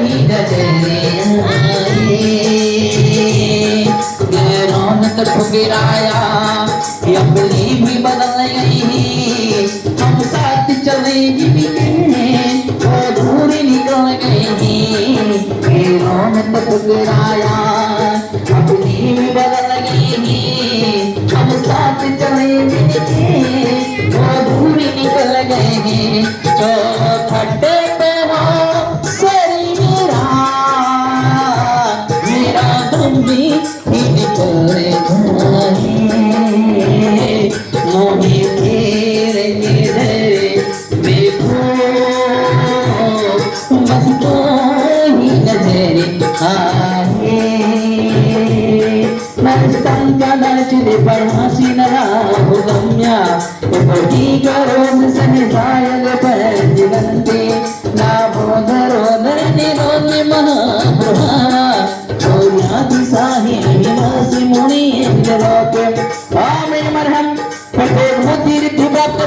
ही नजर आए। रौनक ठुकराया अपनी भी बदल गई, हम साथ चले वो दूर निकल गई। रौनक ठुकराया अपनी भी बदल गई, हम साथ चले वो दूर निकल गए। तो खड्डे पे हो सरी मेरा तुम भी निकले मोहे तेरे तेरे देखो बस तो ही नजर आए। नरसंगा नरचले परमासी नरा गम्या उपटी करो सनसायल पर जीवंते ना बोधरो नरने रोने महाप्रभा यादी साही निवासी मुनि इंद्रोके आमे मरहम पटे भूति ऋतु प्राप्त